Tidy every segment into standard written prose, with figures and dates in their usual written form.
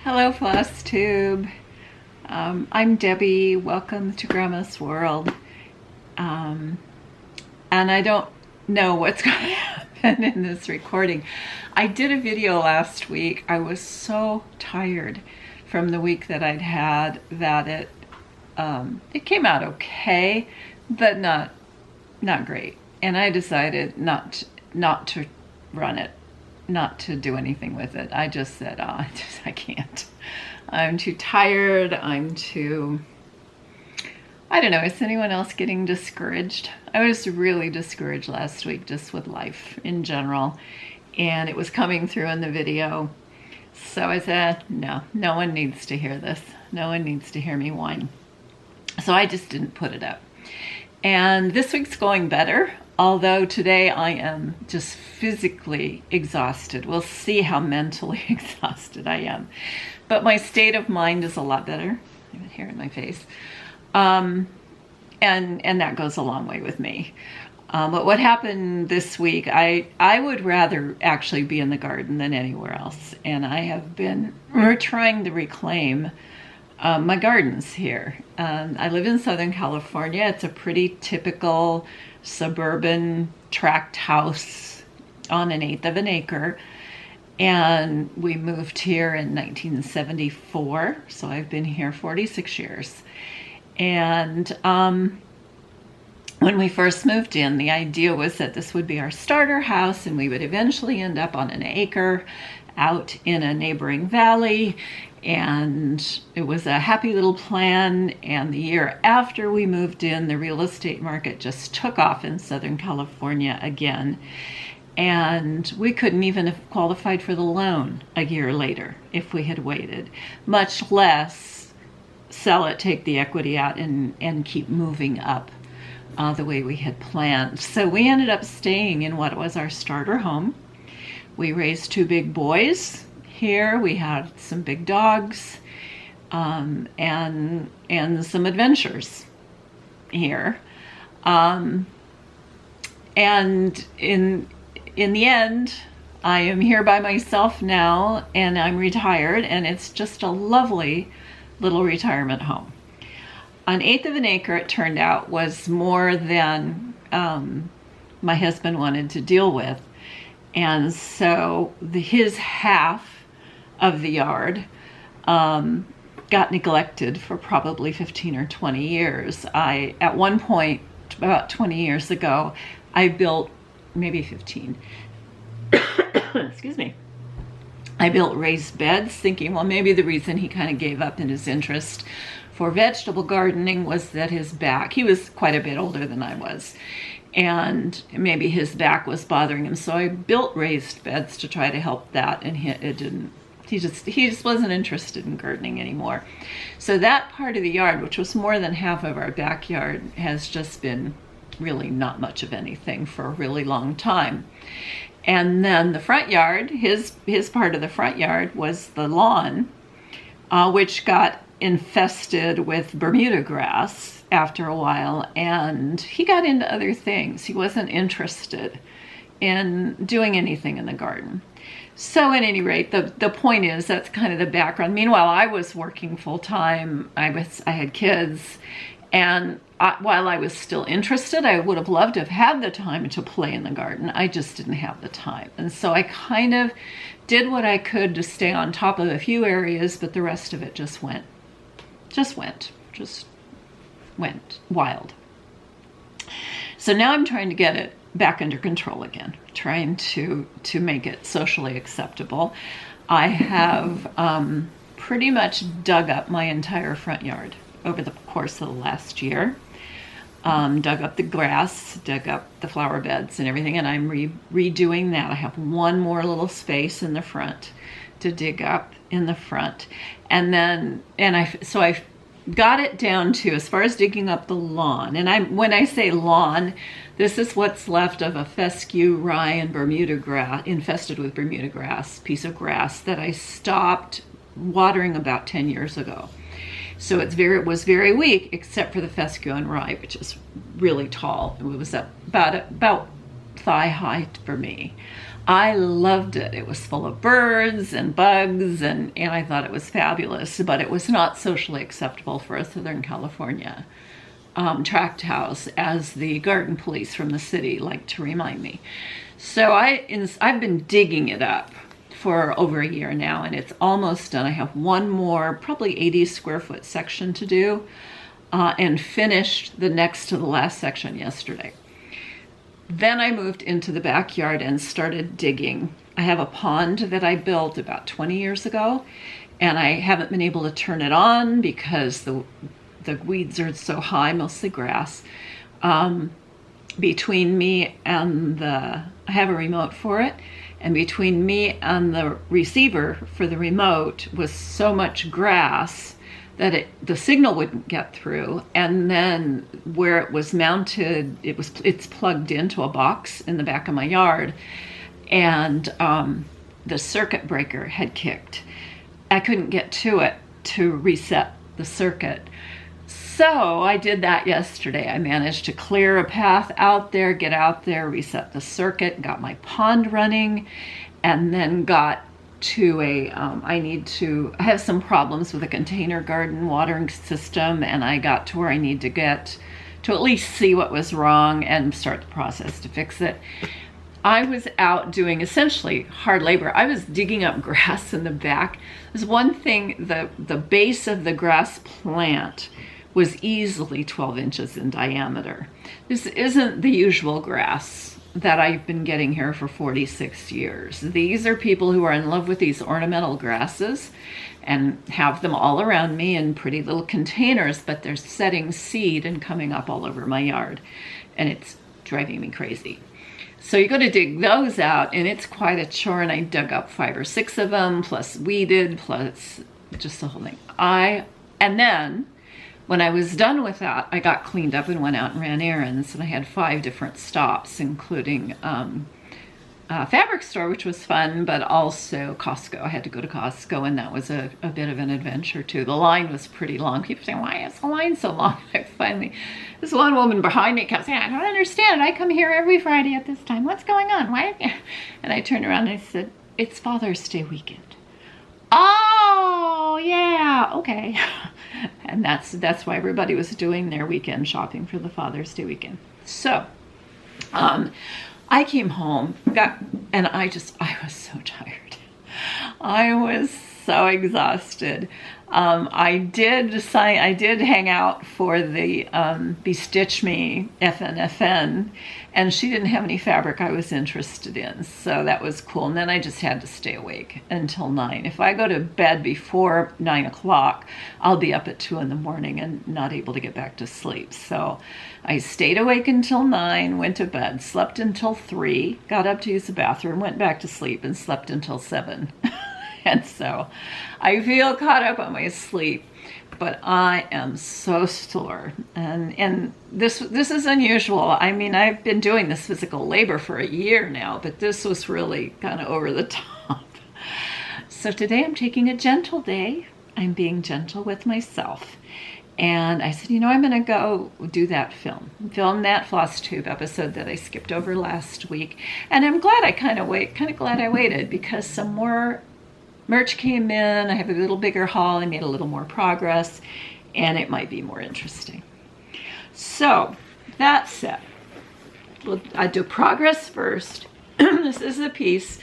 Hello, Flosstube. I'm Debi. Welcome to Gramma's world. And I don't know what's going to happen in this recording. I did a video last week. I was so tired from the week that I'd had that it came out okay, but not great. And I decided not to run it. Not to do anything with it. I just said, I can't. I'm too tired. I don't know, is anyone else getting discouraged? I was really discouraged last week just with life in general, and it was coming through in the video. So I said, no one needs to hear this. No one needs to hear me whine. So I just didn't put it up. And this week's going better. Although today I am just physically exhausted. We'll see how mentally exhausted I am. But my state of mind is a lot better. I have it here in my face. And that goes a long way with me. But what happened this week, I would rather actually be in the garden than anywhere else. And we're trying to reclaim my gardens here. I live in Southern California. It's a pretty typical suburban tract house on 1/8 of an acre, and we moved here in 1974, so I've been here 46 years. And when we first moved in, the idea was that this would be our starter house and we would eventually end up on 1 acre out in a neighboring valley. And it was a happy little plan. And the year after we moved in, the real estate market just took off in Southern California again. And we couldn't even have qualified for the loan a year later if we had waited, much less sell it, take the equity out, and keep moving up the way we had planned. So we ended up staying in what was our starter home. We raised 2 big boys. Here we had some big dogs, and some adventures here. And in the end, I am here by myself now, and I'm retired, and it's just a lovely little retirement home. 1/8 of an acre, it turned out, was more than my husband wanted to deal with. And so his half of the yard got neglected for probably 15 or 20 years. At one point, about 20 years ago, I built, maybe 15, excuse me, I built raised beds thinking, well, maybe the reason he kind of gave up in his interest for vegetable gardening was that his back, he was quite a bit older than I was, and maybe his back was bothering him. So I built raised beds to try to help that, and it didn't. He just wasn't interested in gardening anymore. So that part of the yard, which was more than half of our backyard, has just been really not much of anything for a really long time. And then the front yard, his part of the front yard was the lawn, which got infested with Bermuda grass after a while, and he got into other things. He wasn't interested in doing anything in the garden. So at any rate, the point is, that's kind of the background. Meanwhile, I was working full time. I had kids, and while I was still interested, I would have loved to have had the time to play in the garden. I just didn't have the time. And so I kind of did what I could to stay on top of a few areas, but the rest of it just went wild. So now I'm trying to get it back under control again, trying to make it socially acceptable. I have pretty much dug up my entire front yard over the course of the last year. Dug up the grass, dug up the flower beds and everything, and I'm redoing that. I have one more little space in the front to dig up in the front. And then, so I've got it down to, as far as digging up the lawn, and when I say lawn, this is what's left of a fescue, rye, and Bermuda grass, infested with Bermuda grass, piece of grass that I stopped watering about 10 years ago. So it was very weak, except for the fescue and rye, which is really tall. It was about thigh height for me. I loved it. It was full of birds and bugs, and I thought it was fabulous, but it was not socially acceptable for a Southern California tract house, as the garden police from the city like to remind me. So I've been digging it up for over a year now, and it's almost done. I have one more, probably 80 square foot section to do, and finished the next to the last section yesterday. Then I moved into the backyard and started digging. I have a pond that I built about 20 years ago, and I haven't been able to turn it on because the weeds are so high, mostly grass. Between me and I have a remote for it, and between me and the receiver for the remote was so much grass that the signal wouldn't get through. And then where it was mounted, it's plugged into a box in the back of my yard, and the circuit breaker had kicked. I couldn't get to it to reset the circuit. So I did that yesterday. I managed to clear a path out there, get out there, reset the circuit, got my pond running, and then got to I have some problems with a container garden watering system, and I got to where I need to get to at least see what was wrong and start the process to fix it. I was out doing essentially hard labor. I was digging up grass in the back. There's one thing, the base of the grass plant was easily 12 inches in diameter. This isn't the usual grass that I've been getting here for 46 years. These are people who are in love with these ornamental grasses and have them all around me in pretty little containers, but they're setting seed and coming up all over my yard, and it's driving me crazy. So you got to dig those out, and it's quite a chore, and I dug up 5 or 6 of them, plus weeded, plus just the whole thing. And then when I was done with that, I got cleaned up and went out and ran errands, and I had 5 different stops, including a fabric store, which was fun, but also Costco. I had to go to Costco, and that was a bit of an adventure too. The line was pretty long. People saying, why is the line so long? This one woman behind me kept saying, I don't understand. I come here every Friday at this time. What's going on? Why? And I turned around and I said, it's Father's Day weekend. Oh, yeah, okay. And that's why everybody was doing their weekend shopping for the Father's Day weekend. So, I came home, and I was so tired. I was so exhausted. I did hang out for the Bestitch Me FNFN, and she didn't have any fabric I was interested in, so that was cool. And then I just had to stay awake until 9. If I go to bed before 9 o'clock, I'll be up at 2 in the morning and not able to get back to sleep. So I stayed awake until 9, went to bed, slept until 3, got up to use the bathroom, went back to sleep, and slept until 7. And so I feel caught up on my sleep, but I am so sore. And this is unusual. I mean, I've been doing this physical labor for a year now, but this was really kind of over the top. So today I'm taking a gentle day. I'm being gentle with myself. And I said, I'm going to go do that film that Flosstube episode that I skipped over last week. And I'm glad I waited, because some more merch came in. I have a little bigger haul. I made a little more progress, and it might be more interesting. So that said, I do progress first. This is a piece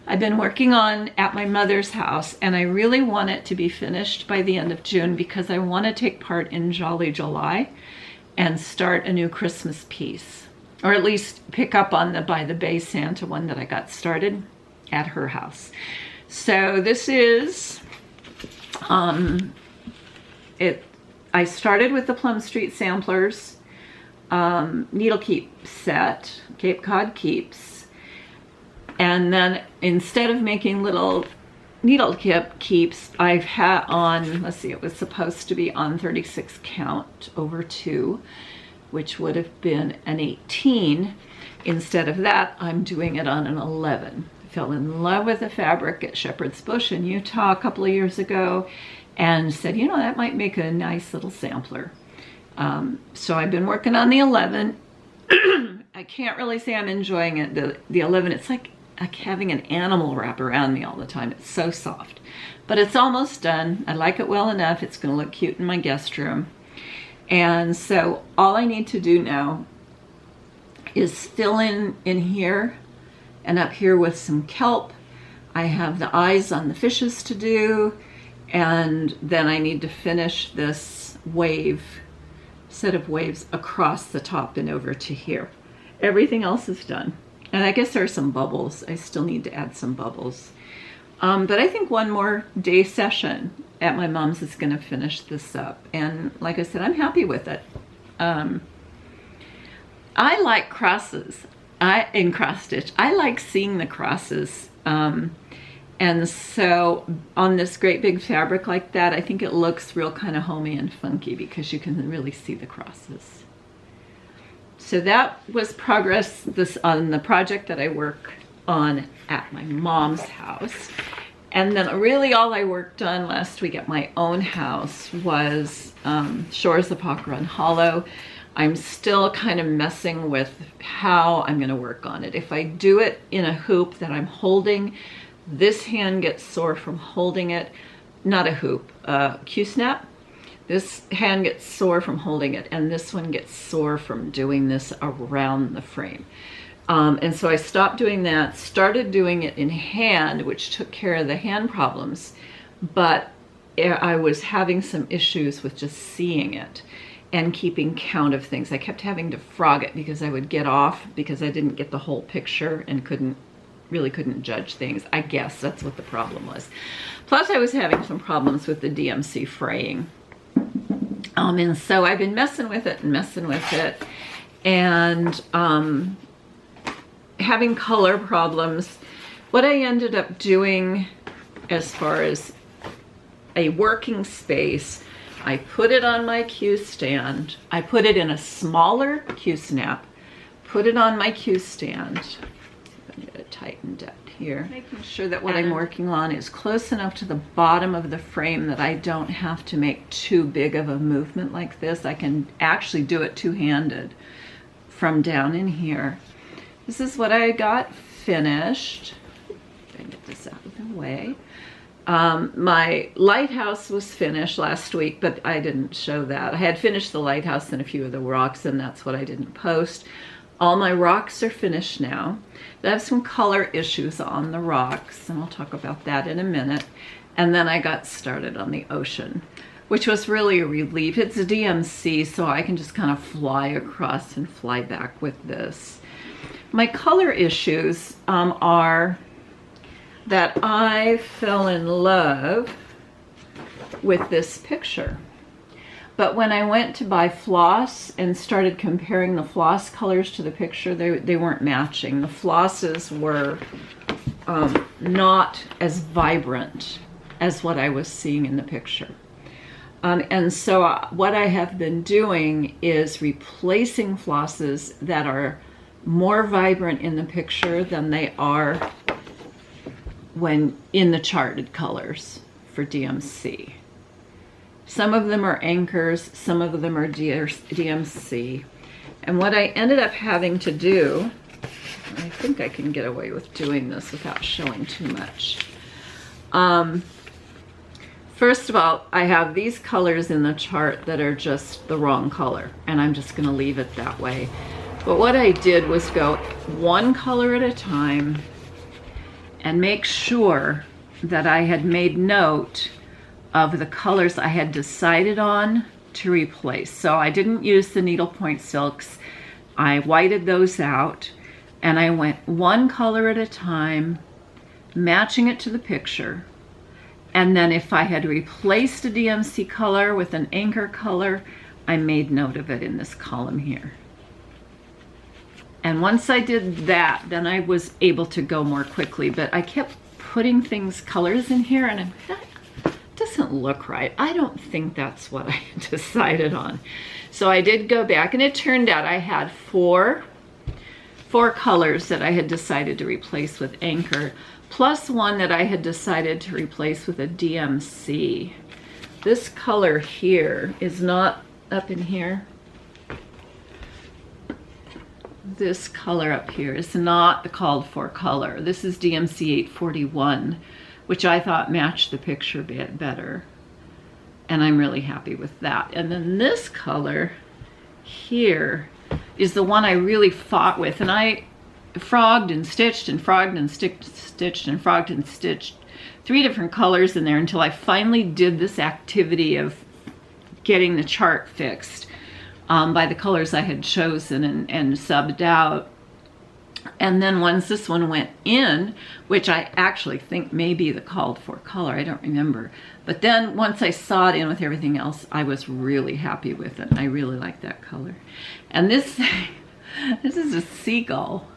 I've been working on at my mother's house, and I really want it to be finished by the end of June, because I want to take part in Jolly July and start a new Christmas piece, or at least pick up on the By the Bay Santa one that I got started at her house. So this is, I started with the Plum Street Samplers needle keep set, Cape Cod keeps, and then instead of making little needle keeps, I've had on, let's see, it was supposed to be on 36 count over 2, which would have been an 18. Instead of that, I'm doing it on an 11. Fell in love with the fabric at Shepherd's Bush in Utah a couple of years ago, and said, that might make a nice little sampler. So I've been working on the 11. I can't really say I'm enjoying it. The 11, it's like like having an animal wrap around me all the time. It's so soft. But it's almost done. I like it well enough. It's going to look cute in my guest room. And so all I need to do now is fill in here and up here with some kelp. I have the eyes on the fishes to do, and then I need to finish this set of waves across the top and over to here. Everything else is done. And I guess there are some bubbles. I still need to add some bubbles. But I think one more day session at my mom's is going to finish this up. And like I said, I'm happy with it. I like crosses in cross stitch. I like seeing the crosses. And so on this great big fabric like that, I think it looks real kind of homey and funky because you can really see the crosses. So that was progress on the project that I work on at my mom's house. And then really all I worked on last week at my own house was Shores of Hawk Run Hollow. I'm still kind of messing with how I'm going to work on it. If I do it in a hoop that I'm holding, this hand gets sore from holding it. Not a hoop, Q-snap. This hand gets sore from holding it, and this one gets sore from doing this around the frame. And so I stopped doing that, started doing it in hand, which took care of the hand problems, but I was having some issues with just seeing it and keeping count of things. I kept having to frog it because I would get off because I didn't get the whole picture and really couldn't judge things. I guess that's what the problem was. Plus I was having some problems with the DMC fraying. And so I've been messing with it and having color problems. What I ended up doing as far as a working space, I put it on my Q stand. I put it in a smaller Q snap, put it on my Q stand. I'm going to tighten it here, making sure that what I'm working on is close enough to the bottom of the frame that I don't have to make too big of a movement like this. I can actually do it two-handed from down in here. This is what I got finished. If I can get this out of the way. My lighthouse was finished last week, but I didn't show that. I had finished the lighthouse and a few of the rocks, and that's what I didn't post. All my rocks are finished now. I have some color issues on the rocks, and I'll talk about that in a minute. And then I got started on the ocean, which was really a relief. It's a DMC, so I can just kind of fly across and fly back with this. My color issues are that I fell in love with this picture. But when I went to buy floss and started comparing the floss colors to the picture, they weren't matching. The flosses were not as vibrant as what I was seeing in the picture. And so what I have been doing is replacing flosses that are more vibrant in the picture than they are when in the charted colors for DMC. Some of them are anchors, some of them are DMC. And what I ended up having to do, I think I can get away with doing this without showing too much. First of all, I have these colors in the chart that are just the wrong color, and I'm just going to leave it that way. But what I did was go one color at a time and make sure that I had made note of the colors I had decided on to replace. So I didn't use the needlepoint silks. I whited those out, and I went one color at a time, matching it to the picture. And then if I had replaced a DMC color with an anchor color, I made note of it in this column here. And once I did that, then I was able to go more quickly. But I kept putting colors in here, and that doesn't look right. I don't think that's what I decided on. So I did go back, and it turned out I had four colors that I had decided to replace with anchor, plus one that I had decided to replace with a DMC. This color here is not up in here. this color up here is not the called for color. This is DMC 841, which I thought matched the picture a bit better. And I'm really happy with that. And then this color here is the one I really fought with. And I frogged and stitched and frogged and stitched and frogged and stitched 3 different colors in there until I finally did this activity of getting the chart fixed by the colors I had chosen and subbed out. And then once this one went in, which I actually think may be the called for color, I don't remember. But then once I saw it in with everything else, I was really happy with it. I really like that color. And this is a seagull.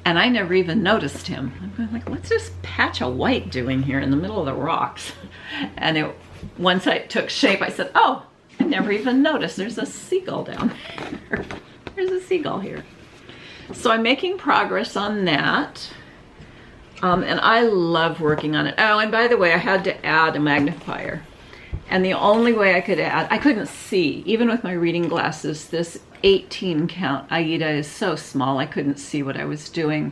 And I never even noticed him. I'm like, what's this patch of white doing here in the middle of the rocks? And once it took shape, I said, oh, I never even noticed. There's a seagull down there. There's a seagull here. So I'm making progress on that. And I love working on it. Oh, and by the way, I had to add a magnifier. And the only way I could add, I couldn't see, even with my reading glasses, this 18 count Aida is so small, I couldn't see what I was doing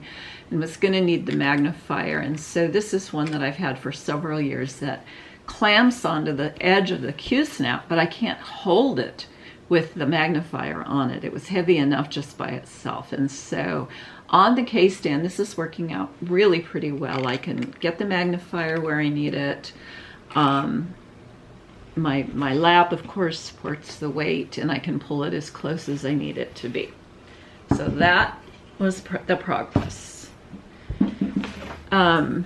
and was gonna need the magnifier. And so this is one that I've had for several years that clamps onto the edge of the Q-snap, but I can't hold it with the magnifier on it. It was heavy enough just by itself. And so on the K-stand, this is working out really pretty well. I can get the magnifier where I need it. My lap, of course, supports the weight, and I can pull it as close as I need it to be. So that was the progress. Yeah,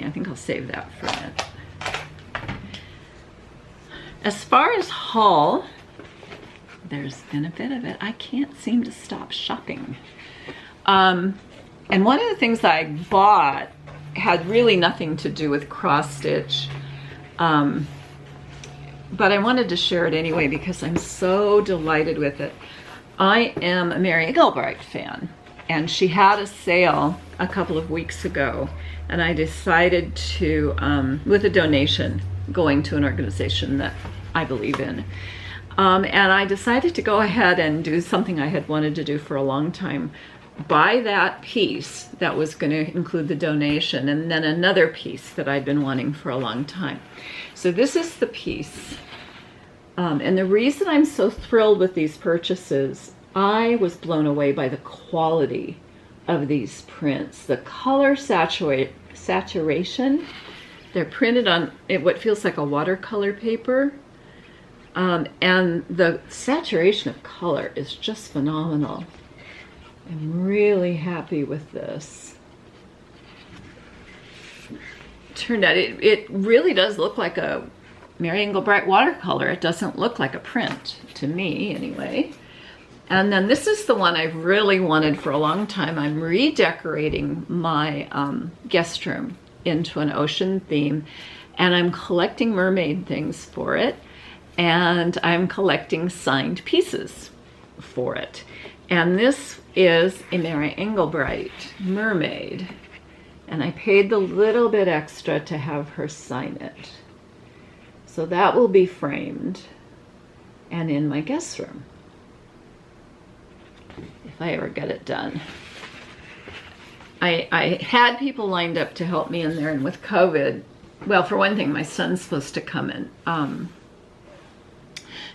I think I'll save that for a minute. As far as haul, there's been a bit of it. I can't seem to stop shopping. And one of the things that I bought had really nothing to do with cross stitch. But I wanted to share it anyway because I'm so delighted with it. I am a Mary Engelbreit fan, and she had a sale a couple of weeks ago, and I decided to, with a donation going to an organization that I believe in, and I decided to go ahead and do something I had wanted to do for a long time. Buy that piece that was going to include the donation, and then another piece that I'd been wanting for a long time. So this is the piece. And the reason I'm so thrilled with these purchases, I was blown away by the quality of these prints. The color saturation, they're printed on what feels like a watercolor paper. And the saturation of color is just phenomenal. I'm really happy with this. Turned out it really does look like a Mary Engelbreit watercolor. It doesn't look like a print, to me anyway. And then this is the one I've really wanted for a long time. I'm redecorating my guest room into an ocean theme, and I'm collecting mermaid things for it, and I'm collecting signed pieces for it. And this is a Mary Engelbreit mermaid, and I paid the little bit extra to have her sign it. So that will be framed and in my guest room, if I ever get it done. I had people lined up to help me in there, and with COVID, well, for one thing, my son's supposed to come and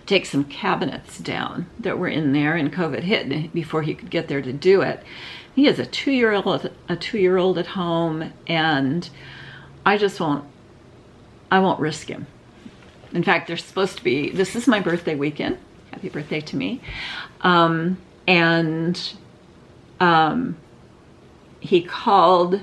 take some cabinets down that were in there, and COVID hit before he could get there to do it. He has a two-year-old at home, and I won't risk him. In fact, they're supposed to be, this is my birthday weekend. Happy birthday to me. He called,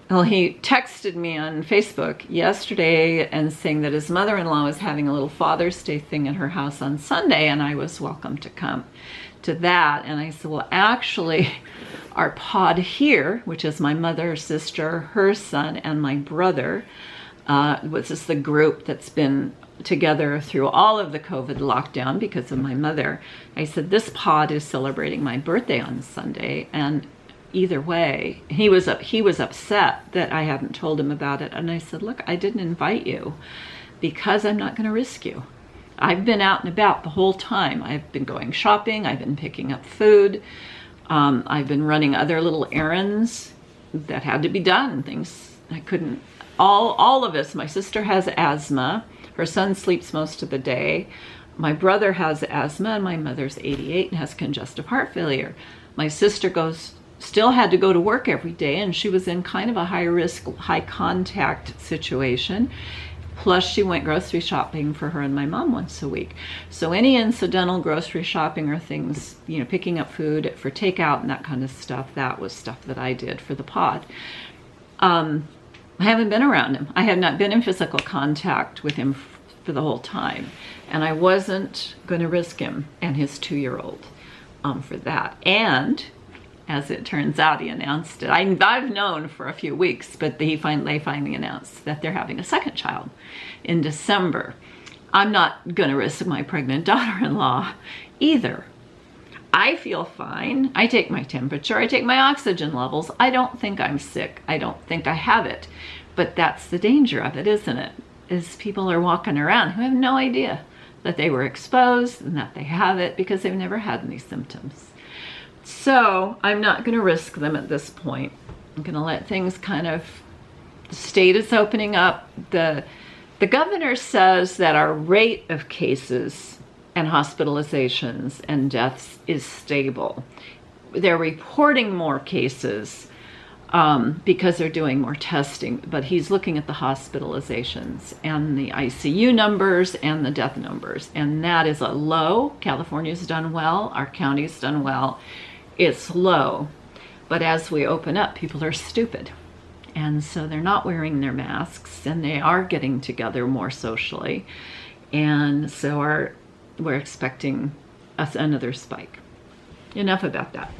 well, he texted me on Facebook yesterday and saying that his mother-in-law was having a little Father's Day thing at her house on Sunday, and I was welcome to come to that. And I said, well, actually, our pod here, which is my mother, sister, her son, and my brother, which is the group that's been together through all of the COVID lockdown because of my mother. I said, this pod is celebrating my birthday on Sunday, and either way, he was upset that I hadn't told him about it. And I said, look, I didn't invite you because I'm not going to risk you. I've been out and about the whole time. I've been going shopping, I've been picking up food, I've been running other little errands that had to be done, things I couldn't, all of us. My sister has asthma, her son sleeps most of the day, my brother has asthma, and my mother's 88 and has congestive heart failure. My sister still had to go to work every day, and she was in kind of a high risk, high contact situation. Plus she went grocery shopping for her and my mom once a week. So any incidental grocery shopping or things, you know, picking up food for takeout and that kind of stuff, that was stuff that I did for the pod. I haven't been around him. I have not been in physical contact with him for the whole time. And I wasn't going to risk him and his 2-year-old for that. And as it turns out, he announced it. I've known for a few weeks, but they finally announced that they're having a second child in December. I'm not going to risk my pregnant daughter-in-law either. I feel fine. I take my temperature. I take my oxygen levels. I don't think I'm sick. I don't think I have it. But that's the danger of it, isn't it? Is people are walking around who have no idea that they were exposed and that they have it because they've never had any symptoms. So I'm not going to risk them at this point. I'm going to let things kind of, the state is opening up. The governor says that our rate of cases and hospitalizations and deaths is stable. They're reporting more cases because they're doing more testing, but he's looking at the hospitalizations and the ICU numbers and the death numbers, and that is a low. California's done well, our county's done well. It's low, but as we open up, people are stupid, and so they're not wearing their masks, and they are getting together more socially, and so we're expecting another spike. Enough about that.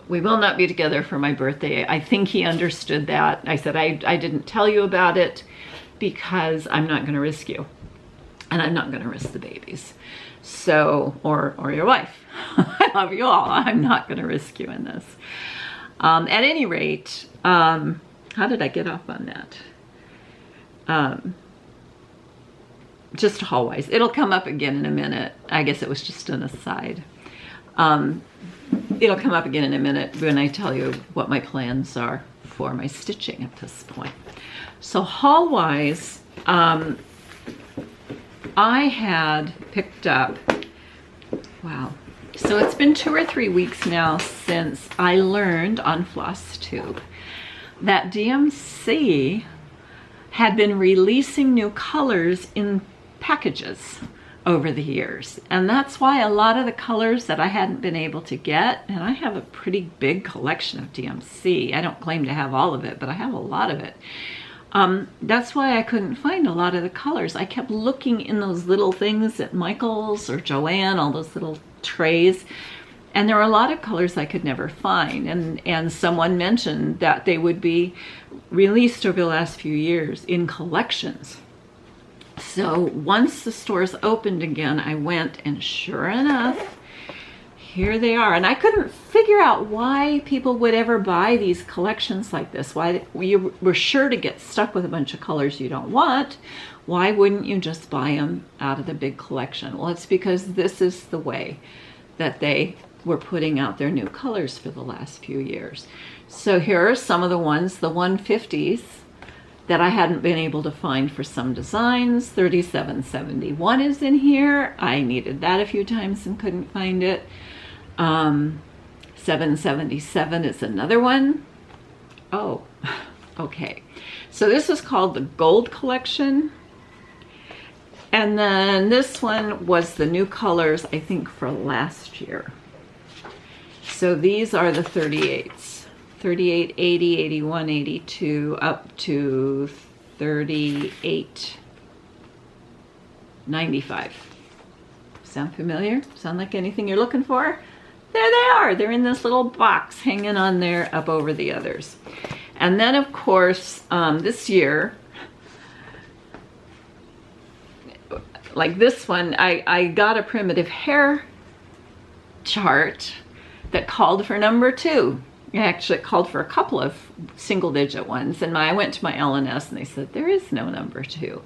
We will not be together for my birthday. I think he understood that. I said, I didn't tell you about it because I'm not going to risk you, and I'm not going to risk the babies. So, or your wife. I love you all. I'm not going to risk you in this. At any rate, how did I get off on that? Just hallways. It'll come up again in a minute. I guess it was just an aside. It'll come up again in a minute when I tell you what my plans are for my stitching at this point. So haul-wise, I had picked up, wow. So it's been 2 or 3 weeks now since I learned on Flosstube that DMC had been releasing new colors in packages over the years. And that's why a lot of the colors that I hadn't been able to get, and I have a pretty big collection of DMC. I don't claim to have all of it, but I have a lot of it. That's why I couldn't find a lot of the colors. I kept looking in those little things at Michael's or Joann, all those little trays, and there were a lot of colors I could never find. And someone mentioned that they would be released over the last few years in collections. So once the stores opened again, I went, and sure enough, here they are. And I couldn't figure out why people would ever buy these collections like this. Why you were sure to get stuck with a bunch of colors you don't want. Why wouldn't you just buy them out of the big collection? Well, it's because this is the way that they were putting out their new colors for the last few years. So here are some of the ones, the 150s, that I hadn't been able to find for some designs. 3771 is in here. I needed that a few times and couldn't find it. 777 is another one. Oh, okay. So this is called the Gold Collection. And then this one was the new colors, I think, for last year. So these are the 38s. 38, 80, 81, 82, up to 38, 95. Sound familiar? Sound like anything you're looking for? There they are. They're in this little box hanging on there up over the others. And then, of course, this year, like this one, I got a primitive hair chart that called for number 2. Actually, it called for a couple of single-digit ones, and I went to my LNS and they said, there is no number 2.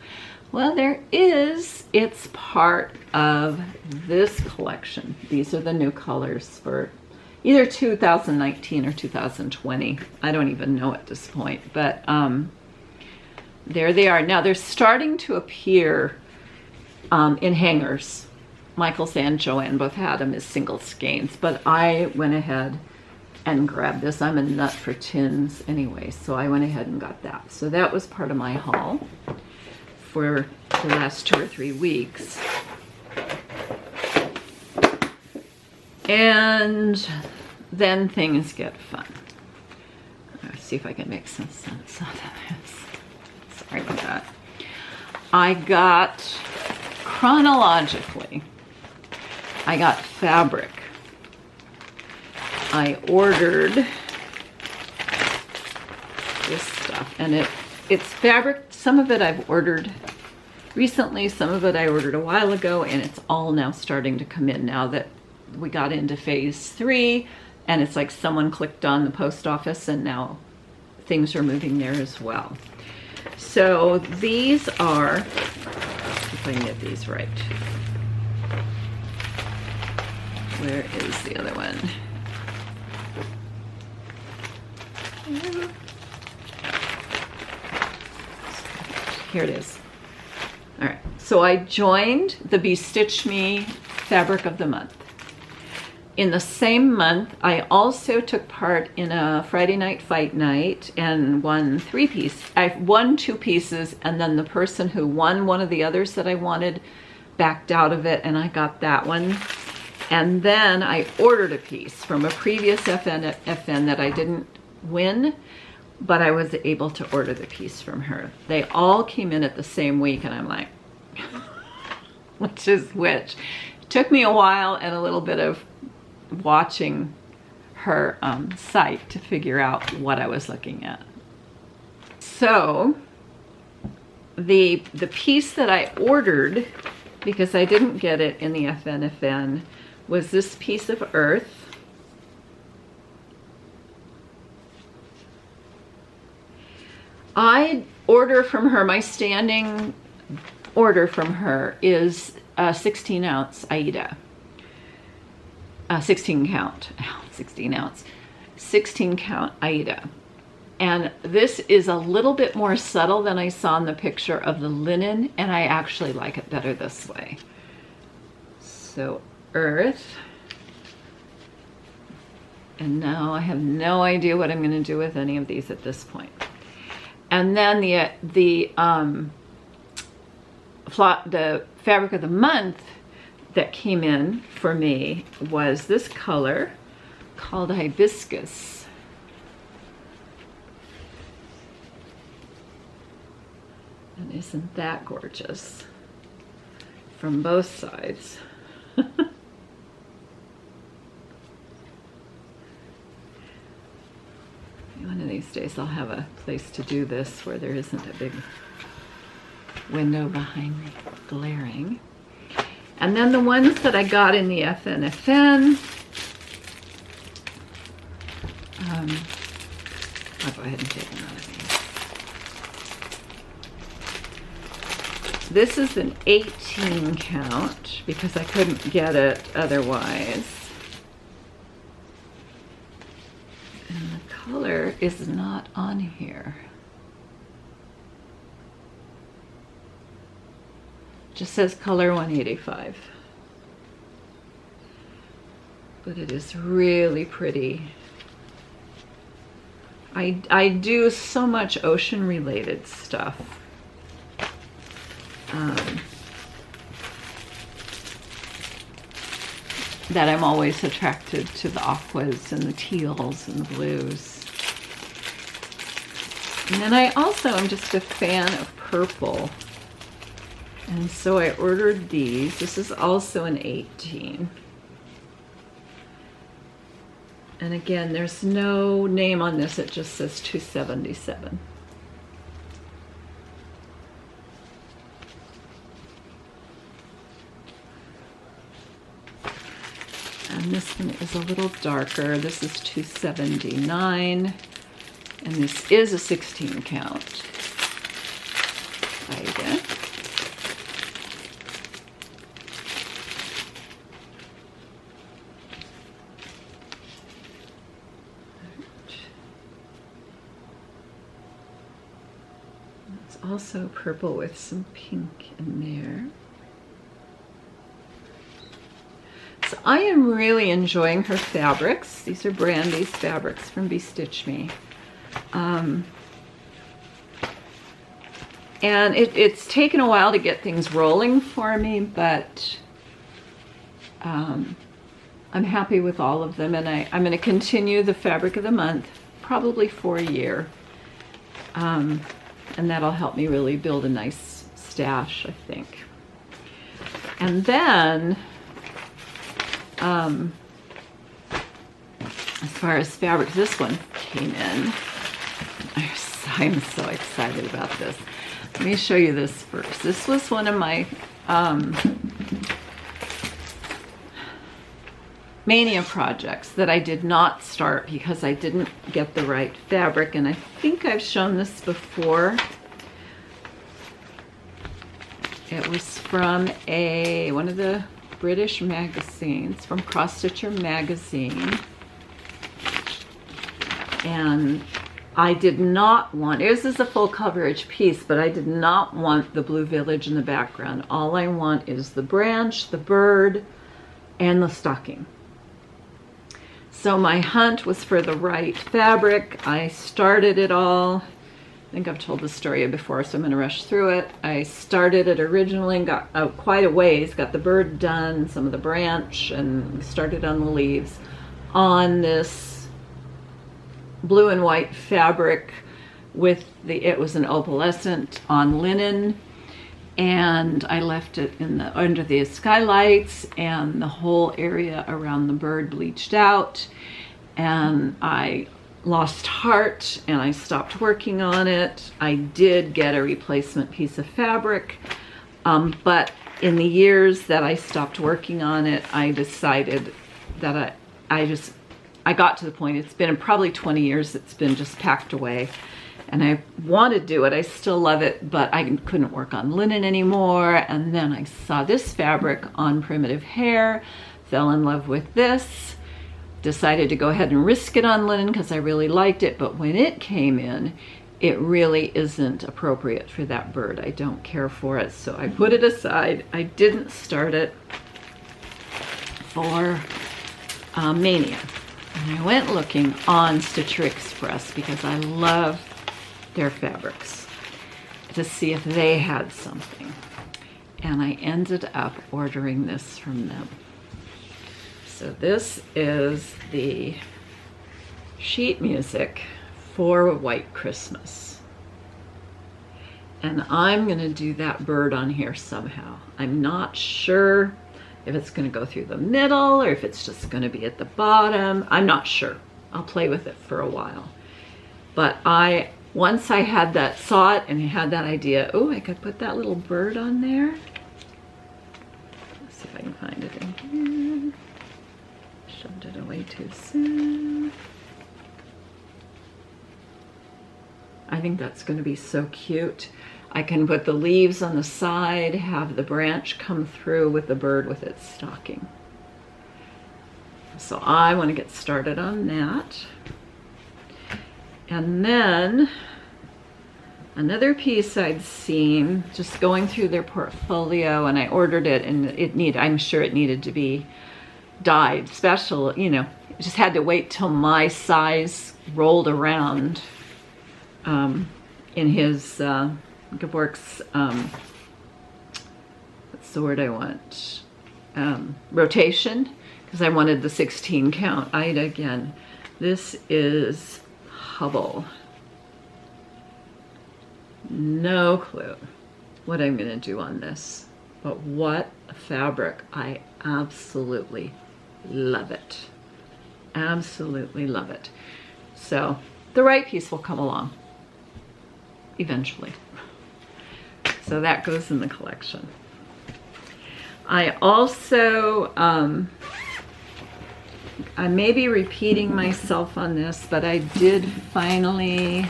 Well, there is. It's part of this collection. These are the new colors for either 2019 or 2020. I don't even know at this point, but there they are. Now they're starting to appear in hangers. Michael's and Joanne both had them as single skeins, but I went ahead and grabbed this. I'm a nut for tins anyway, so I went ahead and got that. So that was part of my haul for the last 2 or 3 weeks. And then things get fun. Let's see if I can make some sense out of this. Sorry about that. I got, chronologically, I got fabric. I ordered this stuff, and it's fabric. Some of it I've ordered recently, some of it I ordered a while ago, and it's all now starting to come in now that we got into phase 3, and it's like someone clicked on the post office and now things are moving there as well. So these are, if I can get these right. Where is the other one? Here it is. All right, so I joined the Be Stitch Me Fabric of the Month. In the same month, I also took part in a Friday night fight night and won 3-piece. I won 2 pieces, and then the person who won one of the others that I wanted backed out of it, and I got that one. And then I ordered a piece from a previous FN that I didn't win, but I was able to order the piece from her. They all came in at the same week, and I'm like, which is which? It took me a while and a little bit of watching her site to figure out what I was looking at. So the piece that I ordered, because I didn't get it in the FN, was this piece of earth. I order from her, my standing order from her is a 16 ounce Aida. 16 count Aida. And this is a little bit more subtle than I saw in the picture of the linen, and I actually like it better this way. So earth. And now I have no idea what I'm going to do with any of these at this point. And then the fabric of the month that came in for me was this color called hibiscus. And isn't that gorgeous? From both sides. One of these days I'll have a place to do this where there isn't a big window behind me glaring. And then the ones that I got in the FN, I'll go ahead and take them out of these. This is an 18 count because I couldn't get it otherwise. And the color is not on here. Just says color 185. But it is really pretty. I do so much ocean related stuff. That I'm always attracted to the aquas and the teals and the blues. And then I also am just a fan of purple. And so I ordered these. This is also an 18. And again, there's no name on this. It just says $277. And this one is a little darker. This is $279. And this is a 16 count. Aida. It's also purple with some pink in there. So I am really enjoying her fabrics. These are Brandy's fabrics from Bestitch Me. And it's taken a while to get things rolling for me, but I'm happy with all of them, and I'm going to continue the fabric of the month, probably for a year. And that'll help me really build a nice stash, I think. And then, as far as fabric, this one came in. I'm so excited about this. Let me show you this first. This was one of my Mania projects that I did not start because I didn't get the right fabric, and I think I've shown this before. It was from one of the British magazines, from Cross Stitcher magazine, and I did not want, this is a full coverage piece, but I did not want the Blue Village in the background. All I want is the branch, the bird, and the stocking. So my hunt was for the right fabric. I started it all. I think I've told this story before, so I'm gonna rush through it. I started it originally and got out quite a ways, got the bird done, some of the branch, and started on the leaves on this blue and white fabric with it was an opalescent on linen, and I left it under the skylights, and the whole area around the bird bleached out, and I lost heart and I stopped working on it. I did get a replacement piece of fabric, but in the years that I stopped working on it, I decided that I got to the point, it's been probably 20 years, it's been just packed away, and I want to do it. I still love it, but I couldn't work on linen anymore. And then I saw this fabric on Primitive Hair, fell in love with this, decided to go ahead and risk it on linen because I really liked it, but when it came in, it really isn't appropriate for that bird. I don't care for it, so I put it aside. I didn't start it for Mania. And I went looking on Stitcher Express because I love their fabrics to see if they had something. And I ended up ordering this from them. So this is the sheet music for White Christmas. And I'm gonna do that bird on here somehow. I'm not sure if it's going to go through the middle or if it's just going to be at the bottom. I'm not sure. I'll play with it for a while. But once I had that, saw it and had that idea, oh, I could put that little bird on there. Let's see if I can find it in here. Shoved it away too soon. I think that's going to be so cute. I can put the leaves on the side, have the branch come through with the bird with its stocking. So I want to get started on that. And then another piece I'd seen, just going through their portfolio, and I ordered it, and I'm sure it needed to be dyed special, you know, just had to wait till my size rolled around in his Gevork's, what's the word I want? Rotation, because I wanted the 16 count. Again, this is Hubble. No clue what I'm gonna do on this, but what a fabric. I absolutely love it. Absolutely love it. So the right piece will come along eventually. So that goes in the collection. I also, I may be repeating myself on this, but I did finally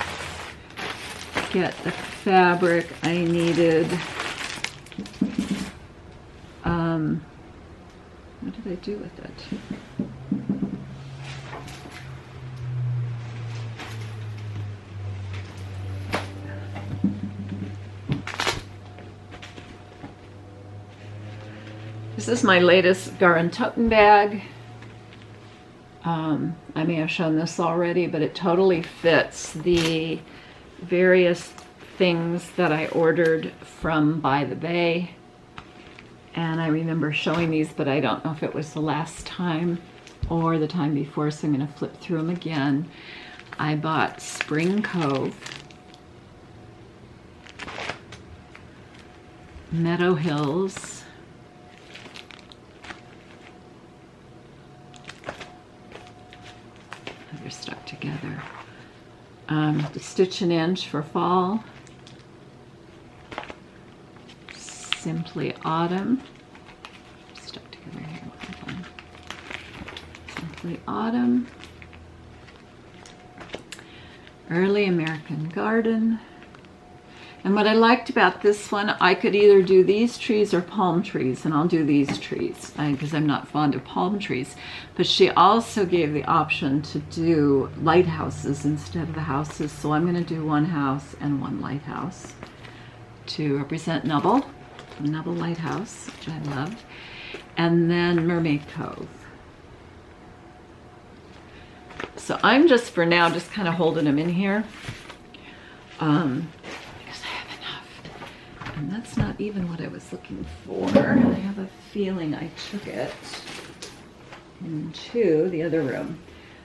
get the fabric I needed. What did I do with it? This is my latest Garn toten bag. I may have shown this already, but it totally fits the various things that I ordered from By the Bay. And I remember showing these, but I don't know if it was the last time or the time before, so I'm going to flip through them again. I bought Spring Cove, Meadow Hills, they're stuck together, the Stitch an Inch for fall, Simply Autumn, stuck together here, Simply Autumn, Early American Garden. And what I liked about this one, I could either do these trees or palm trees, and I'll do these trees because I'm not fond of palm trees. But she also gave the option to do lighthouses instead of the houses, so I'm going to do one house and one lighthouse to represent Nubble, the Nubble Lighthouse, which I love, and then Mermaid Cove. So I'm just, for now, just kind of holding them in here. And that's not even what I was looking for. I have a feeling I took it into the other room.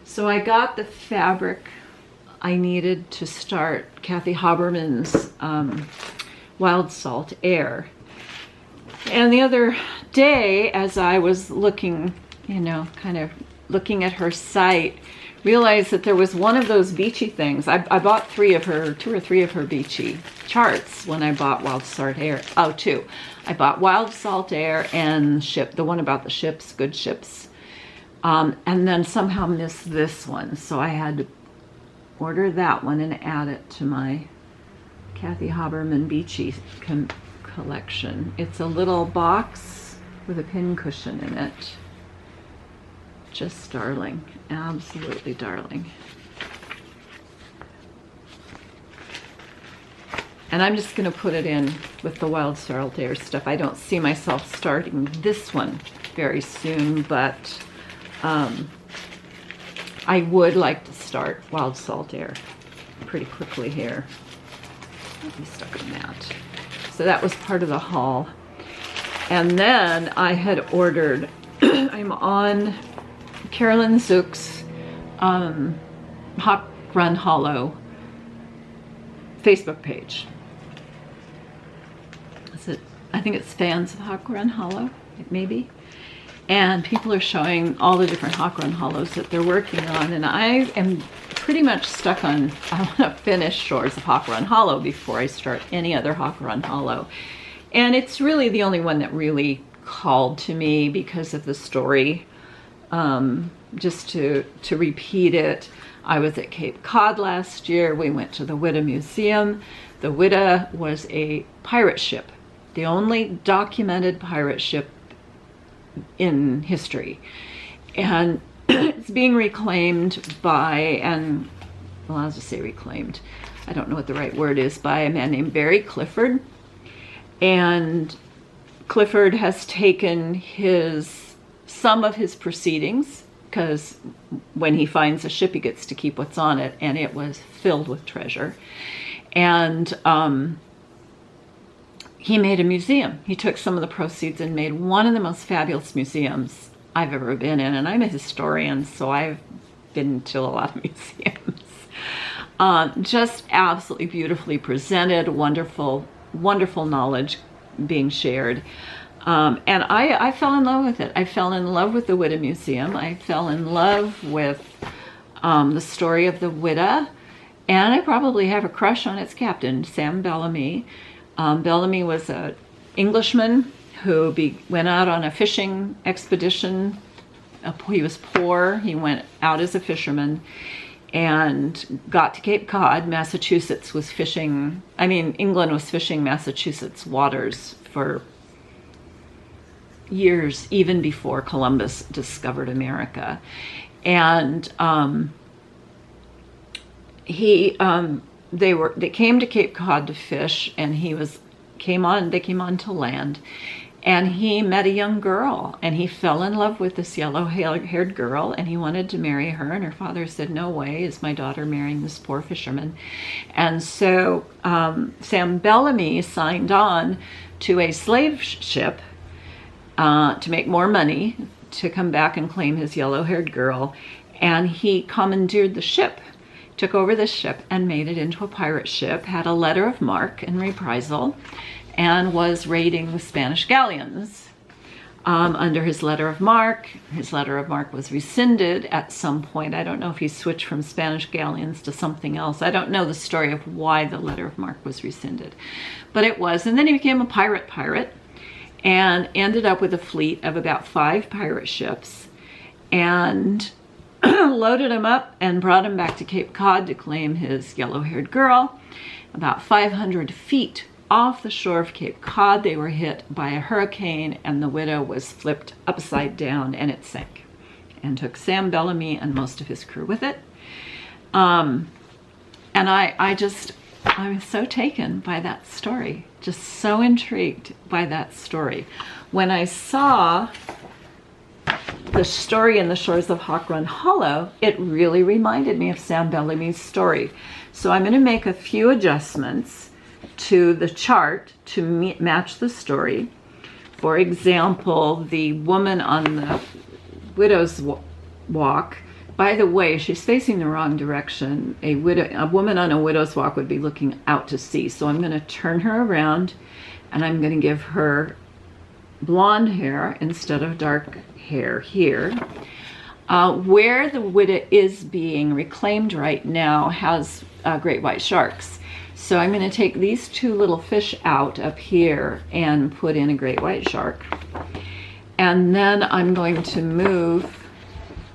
So I got the fabric I needed to start Kathy Haberman's Wild Salt Air. And the other day, as I was looking, you know, kind of looking at her site, realized that there was one of those beachy things. I bought two or three of her beachy charts when I bought Wild Salt Air. Oh, two. I bought Wild Salt Air and the one about the ships, Good Ships. And then somehow missed this one. So I had to order that one and add it to my Kathy Haberman beachy collection. It's a little box with a pin cushion in it. Just darling, absolutely darling. And I'm just going to put it in with the Wild Salt Air stuff. I don't see myself starting this one very soon, but I would like to start Wild Salt Air pretty quickly here. I'll be stuck on that. So that was part of the haul. And then I had ordered, I'm on Carolyn Zook's Hawk Run Hollow Facebook page. I think it's fans of Hawk Run Hollow, maybe. And people are showing all the different Hawk Run Hollows that they're working on. And I am pretty much stuck on, I want to finish Shores of Hawk Run Hollow before I start any other Hawk Run Hollow. And it's really the only one that really called to me because of the story. Just to repeat it, I was at Cape Cod last year. We went to the Whydah Museum. The Whydah was a pirate ship, the only documented pirate ship in history. And it's being reclaimed by, and well, I'll just say reclaimed, I don't know what the right word is, by a man named Barry Clifford. And Clifford has taken some of his proceedings, because when he finds a ship, he gets to keep what's on it, and it was filled with treasure. And he made a museum. He took some of the proceeds and made one of the most fabulous museums I've ever been in. And I'm a historian, so I've been to a lot of museums. Just absolutely beautifully presented, wonderful, wonderful knowledge being shared. And I fell in love with it. I fell in love with the Whydah Museum. I fell in love with the story of the Whydah. And I probably have a crush on its captain, Sam Bellamy. Bellamy was an Englishman who went out on a fishing expedition. He was poor. He went out as a fisherman and got to Cape Cod. Massachusetts was fishing, England was fishing Massachusetts waters for years, even before Columbus discovered America. And they came to Cape Cod to fish, and they came on to land, And he met a young girl, and he fell in love with this yellow-haired girl, and he wanted to marry her, and her father said, no way is my daughter marrying this poor fisherman. And so Sam Bellamy signed on to a slave ship to make more money, to come back and claim his yellow-haired girl, and he commandeered the ship, took over the ship and made it into a pirate ship, had a letter of marque and reprisal, and was raiding the Spanish galleons under his letter of marque. His letter of marque was rescinded at some point. I don't know if he switched from Spanish galleons to something else. I don't know the story of why the letter of marque was rescinded, but it was. And then he became a pirate and ended up with a fleet of about 5 pirate ships, and loaded him up and brought him back to Cape Cod to claim his yellow-haired girl. About 500 feet off the shore of Cape Cod, they were hit by a hurricane, and the widow was flipped upside down, and it sank, and took Sam Bellamy and most of his crew with it. And I was so taken by that story, just so intrigued by that story. When I saw the story in the shores of Hawk Run Hollow, it really reminded me of Sam Bellamy's story. So I'm going to make a few adjustments to the chart to match the story. For example, the woman on the widow's walk, by the way, she's facing the wrong direction. A woman on a widow's walk would be looking out to sea. So I'm going to turn her around, and I'm going to give her blonde hair instead of dark hair here. Where the widow is being reclaimed right now has great white sharks. So I'm going to take these 2 little fish out up here and put in a great white shark. And then I'm going to move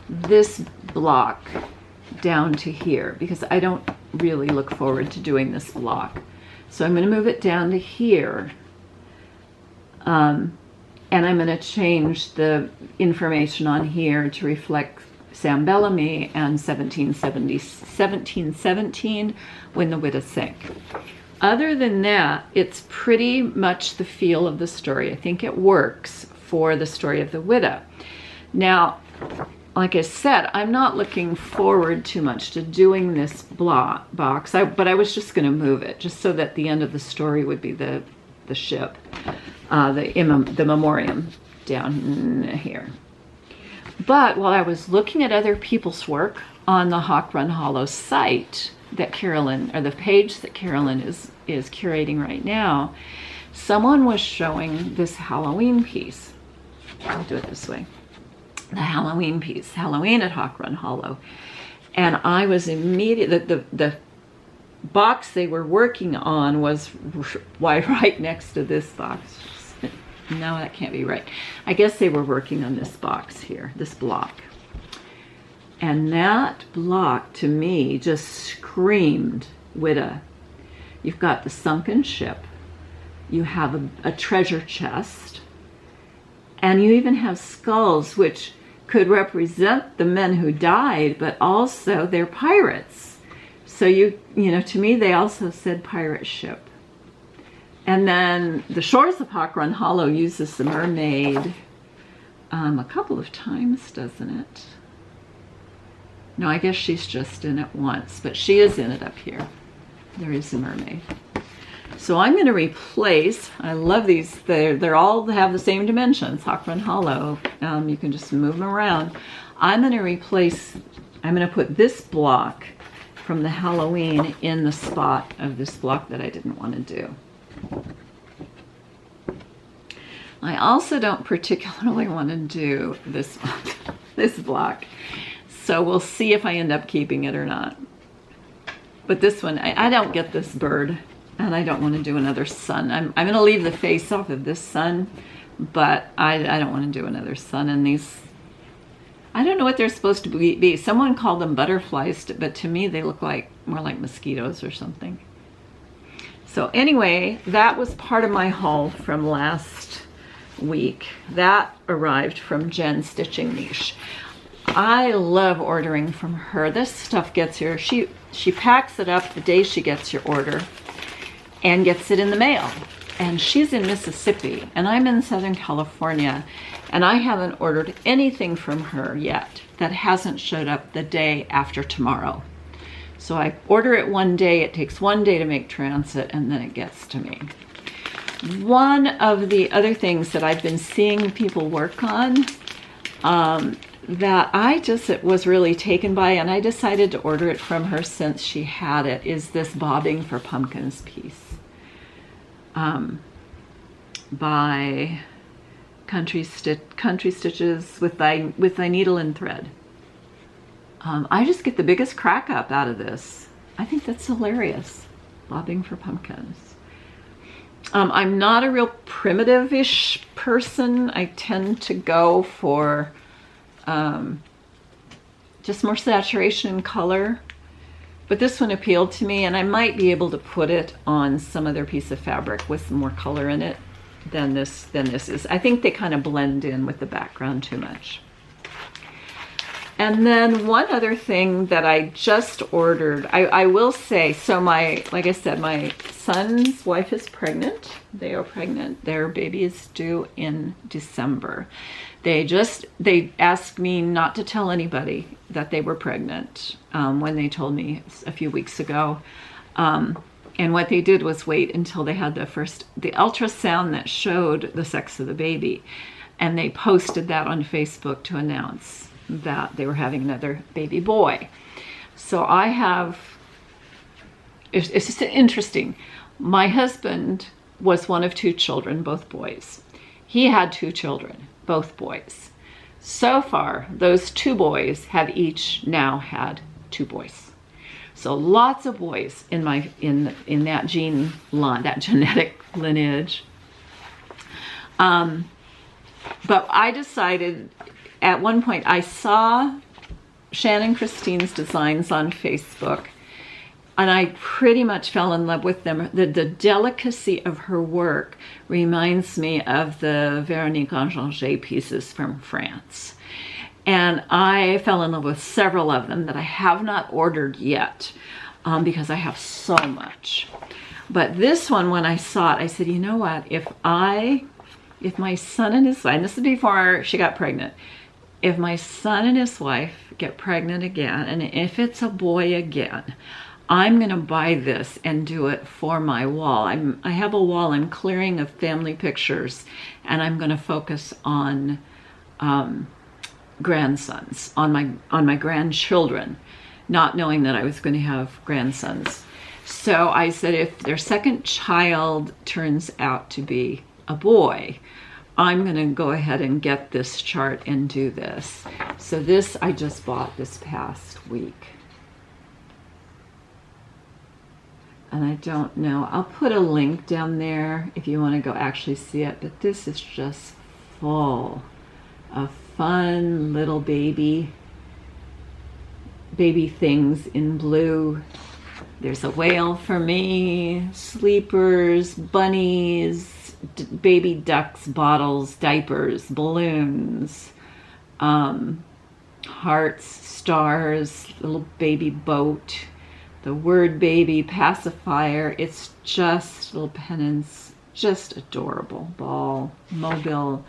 this block down to here, because I don't really look forward to doing this block. So I'm going to move it down to here. And I'm going to change the information on here to reflect Sam Bellamy and 1717, when the widow sank. Other than that, it's pretty much the feel of the story. I think it works for the story of the widow. Now, like I said, I'm not looking forward too much to doing this box, but I was just going to move it, just so that the end of the story would be the ship, the memoriam down here. But while I was looking at other people's work on the Hawk Run Hollow site that Carolyn, or the page that Carolyn is curating right now, someone was showing this Halloween piece. I'll do it this way. The Halloween piece, Halloween at Hawk Run Hollow. And I was immediately, the box they were working on was right next to this box. No, that can't be right. I guess they were working on this box here, this block. And that block, to me, just screamed widow. You've got the sunken ship. You have a treasure chest. And you even have skulls, which could represent the men who died, but also they're pirates. So you know, to me, they also said pirate ship. And then the shores of Hawk Run Hollow uses the mermaid a couple of times, doesn't it? No, I guess she's just in it once, but she is in it up here. There is a mermaid. So I'm going to replace, I love these, they're all have the same dimensions, Hawk Run Hollow. You can just move them around. I'm going to put this block from the Halloween in the spot of this block that I didn't want to do. I also don't particularly want to do this block, so we'll see if I end up keeping it or not. But this one, I don't get this bird, and I don't want to do another sun. I'm going to leave the face off of this sun, but I don't want to do another sun. And these, I don't know what they're supposed to be. Someone called them butterflies, but to me they look like more like mosquitoes or something. So anyway, that was part of my haul from last week. That arrived from Jen's Stitching Niche. I love ordering from her. This stuff gets here. She packs it up the day she gets your order and gets it in the mail. and she's in Mississippi, and I'm in Southern California, and I haven't ordered anything from her yet that hasn't showed up the day after tomorrow. So I order it one day, it takes one day to make transit, and then it gets to me. One of the other things that I've been seeing people work on that I just was really taken by, and I decided to order it from her since she had it, is this Bobbing for Pumpkins piece by Country Stitches with Thy Needle and Thread. I just get the biggest crack up out of this. I think that's hilarious. Bobbing for Pumpkins. I'm not a real primitive-ish person. I tend to go for just more saturation and color. But this one appealed to me, and I might be able to put it on some other piece of fabric with some more color in it than this is. I think they kind of blend in with the background too much. And then one other thing that I just ordered, I will say, so like I said, my son's wife is pregnant. They are pregnant. Their baby is due in December. They asked me not to tell anybody that they were pregnant when they told me a few weeks ago. And what they did was wait until they had the ultrasound that showed the sex of the baby. And they posted that on Facebook to announce that they were having another baby boy. So it's just interesting. My husband was one of two children, both boys. He had two children, both boys. So far, those two boys have each now had two boys. So lots of boys in that gene line, that genetic lineage. But I decided, at one point, I saw Shannon Christine's designs on Facebook, and I pretty much fell in love with them. The delicacy of her work reminds me of the Véronique Enganger pieces from France. And I fell in love with several of them that I have not ordered yet because I have so much. But this one, when I saw it, I said, you know what, if my son and his wife, and this is before she got pregnant, if my son and his wife get pregnant again, and if it's a boy again, I'm gonna buy this and do it for my wall. I have a wall I'm clearing of family pictures, and I'm gonna focus on grandsons, on my grandchildren, not knowing that I was gonna have grandsons. So I said, if their second child turns out to be a boy, I'm gonna go ahead and get this chart and do this. So this I just bought this past week. And I don't know, I'll put a link down there if you wanna go actually see it, but this is just full of fun little baby things in blue. There's a whale for me, sleepers, bunnies, baby ducks, bottles, diapers, balloons, hearts, stars, little baby boat, the word baby, pacifier. It's just little pennants, just adorable. Ball, mobile,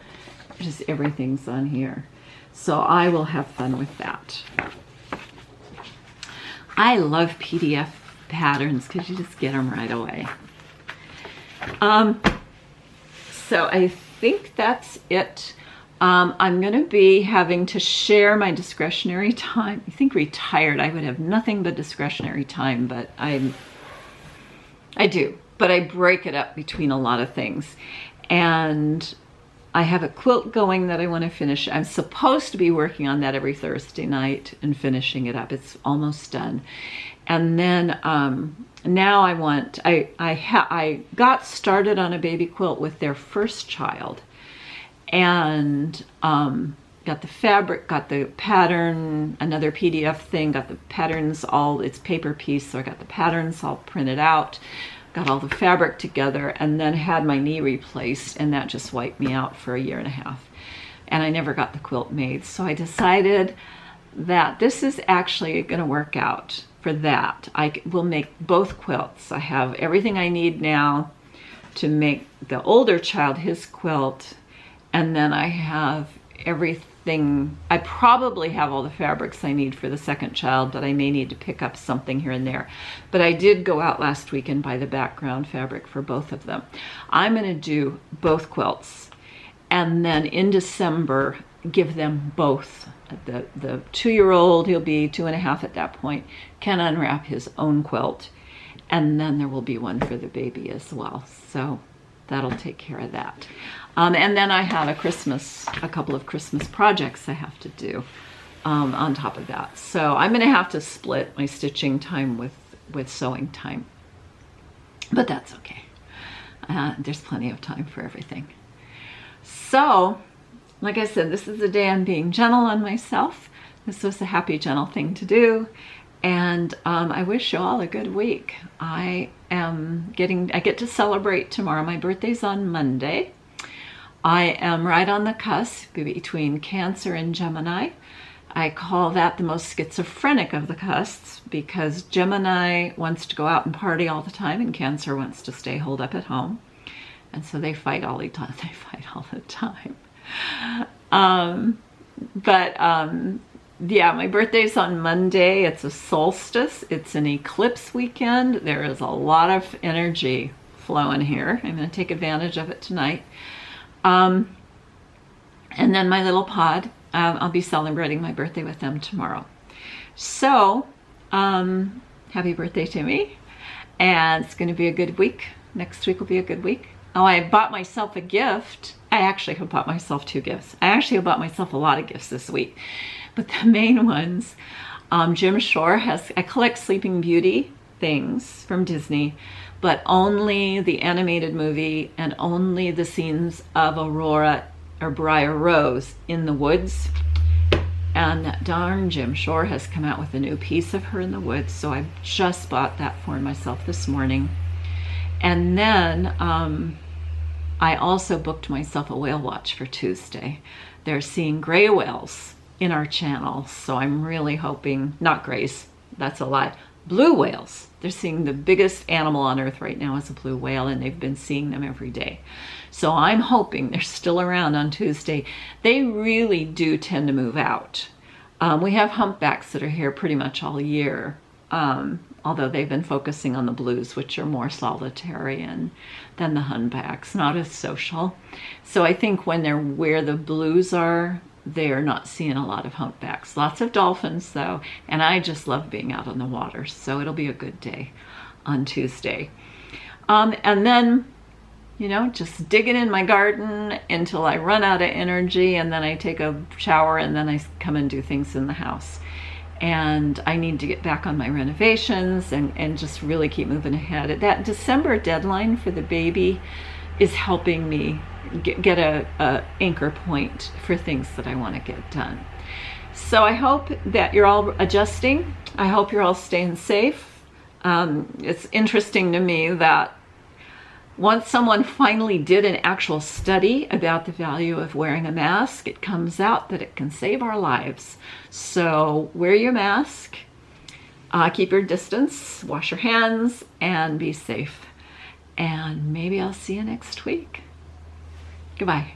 just everything's on here. So I will have fun with that. I love PDF patterns because you just get them right away. So I think that's it. I'm going to be having to share my discretionary time. I think retired, I would have nothing but discretionary time, but I do. But I break it up between a lot of things. And I have a quilt going that I want to finish. I'm supposed to be working on that every Thursday night and finishing it up. It's almost done. And then now I got started on a baby quilt with their first child, and got the fabric, got the pattern, another PDF thing, got the patterns all, it's paper piece, so I got the patterns all printed out, got all the fabric together, and then had my knee replaced, and that just wiped me out for 1.5 years. And I never got the quilt made. So I decided that this is actually going to work out for that. I will make both quilts. I have everything I need now to make the older child his quilt. And then I have everything. I probably have all the fabrics I need for the second child, but I may need to pick up something here and there. But I did go out last week and buy the background fabric for both of them. I'm going to do both quilts, and then in December give them both. The 2-year-old, he'll be 2.5 at that point, can unwrap his own quilt, and then there will be one for the baby as well. So that'll take care of that. And then I have a couple of Christmas projects I have to do on top of that. So I'm going to have to split my stitching time with sewing time, but that's okay. There's plenty of time for everything. So, like I said, this is the day I'm being gentle on myself. This was a happy, gentle thing to do. And I wish you all a good week. I get to celebrate tomorrow. My birthday's on Monday. I am right on the cusp between Cancer and Gemini. I call that the most schizophrenic of the cusps because Gemini wants to go out and party all the time and Cancer wants to stay holed up at home. And so they fight all the time. Yeah, my birthday's on Monday. It's a solstice. It's an eclipse weekend. There is a lot of energy flowing here. I'm going to take advantage of it tonight. And then my little pod, I'll be celebrating my birthday with them tomorrow. So, happy birthday to me. And it's going to be a good week. Next week will be a good week. Oh, I bought myself a gift. I actually have bought myself 2 gifts. I actually have bought myself a lot of gifts this week. But the main ones, Jim Shore I collect Sleeping Beauty things from Disney, but only the animated movie and only the scenes of Aurora or Briar Rose in the woods. And that darn Jim Shore has come out with a new piece of her in the woods, so I just bought that for myself this morning. And then I also booked myself a whale watch for Tuesday. They're seeing gray whales in our channel, so I'm really hoping, not grays, that's a lie, blue whales. They're seeing the biggest animal on earth right now is a blue whale, and they've been seeing them every day. So I'm hoping they're still around on Tuesday. They really do tend to move out. We have humpbacks that are here pretty much all year, although they've been focusing on the blues, which are more solitary than the humpbacks, not as social. So I think when they're where the blues are, they're not seeing a lot of humpbacks. Lots of dolphins though, and I just love being out on the water, so it'll be a good day on Tuesday. And then, you know, just digging in my garden until I run out of energy, and then I take a shower, and then I come and do things in the house. And I need to get back on my renovations and just really keep moving ahead. That December deadline for the baby is helping me get a anchor point for things that I want to get done. So I hope that you're all adjusting. I hope you're all staying safe. It's interesting to me that once someone finally did an actual study about the value of wearing a mask, it comes out that it can save our lives. So wear your mask, keep your distance, wash your hands, and be safe. And maybe I'll see you next week. Goodbye.